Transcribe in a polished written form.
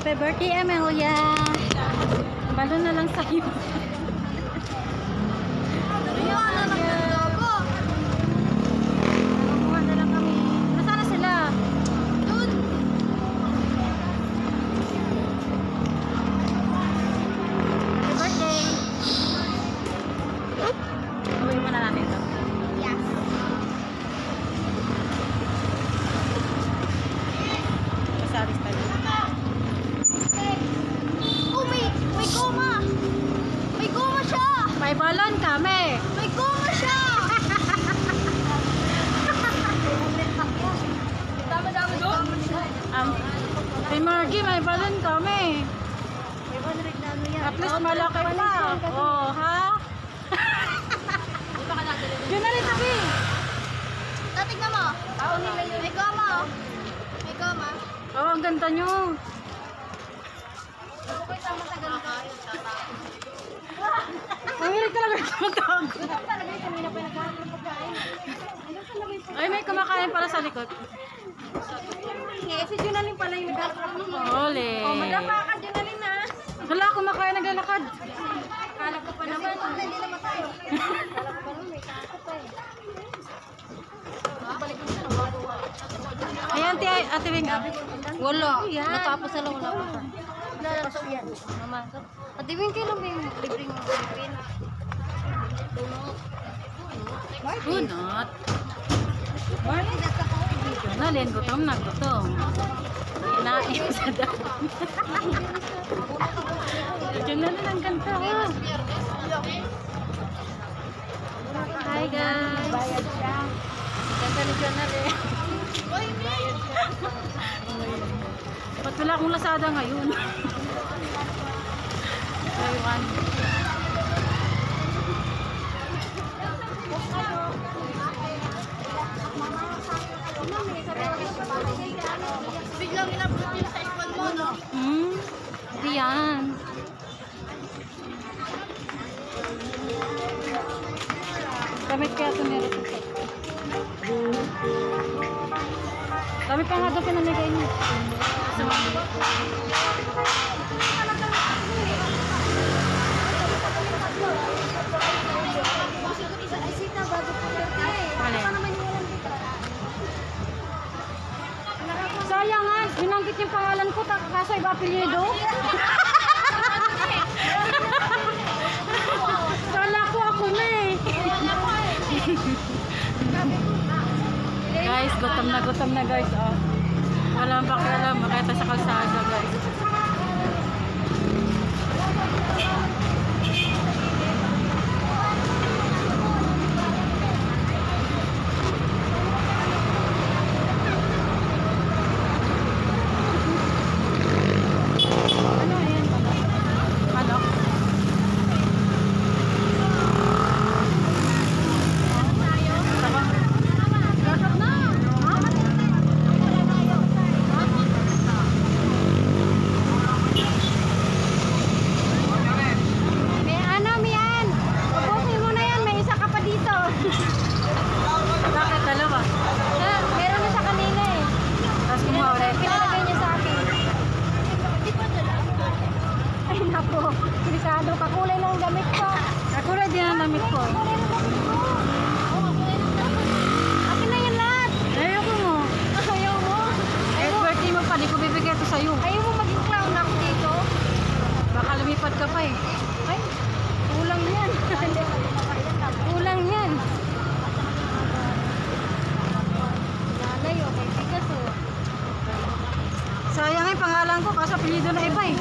Happy birthday, Amelia! Balo na lang sa'yo. Kumuha na lang kami. Nasaan na sila? Doon! Happy birthday! Uwi mo na natin ito. Yes. Masalis tayo. Oh, may goma! May goma siya! May balon kami! May goma siya! Dami-dami doon! Kay Margie, may balon kami! At least malaki pa! Oh, ha? Yun na rin tabi! Tatignan mo! May goma oh! May goma! Oh, ang ganda nyo! Ang hilig talaga magtago. Ay, may kumakain pala sa likod. Si Junalyn pala yung nagkakaroon mo. Ole. Oh, madapa ka Junalyn na. Hala, kumakain naglalakad. Akala ko pa naman. Hindi naman tayo. Akala ko pa naman may kakot pa eh. Balik mo na bago. Ayan, Ate Wing. Wala. Natapos na lang wala pa. Lalapos yan. Naman. At di kayo lang yung libreng pin. Bunot. Nalin, gutom na gutom. Inain sa dami. Diyan na lang ang ganda. Oh. Hi guys. Bayad siya. Ganda ni Jonelle. Bayad siya. Ba't wala akong Lazada ngayon? Taiwan. Biglang inabot yun sa ikon mo, no? Hindi yan. Damit kaya ito meron ito. Damit pa nga ito pinamigay niya. Sayang nga, binanggit yung pangalan ko, kaso iba apelyido. Kala ko ako na eh. Guys, gutom na guys. Oh. Walang pakialam, makita sa kalsada guys. Kakulay ng damit ko. Kakulay din ang damit ko. Akin na yan lahat. Ayoko mo. Ayaw mo. Eh, birthday mo pa, di ko bibigay ito sa'yo. Ayaw mo maging clown ako dito. Baka lumipad ka pa eh. Ay, kulang yan. Kulang yan. Nanay, okay, tigas oh. Sayang eh, pangalan ko, kaso apelyido na iba eh.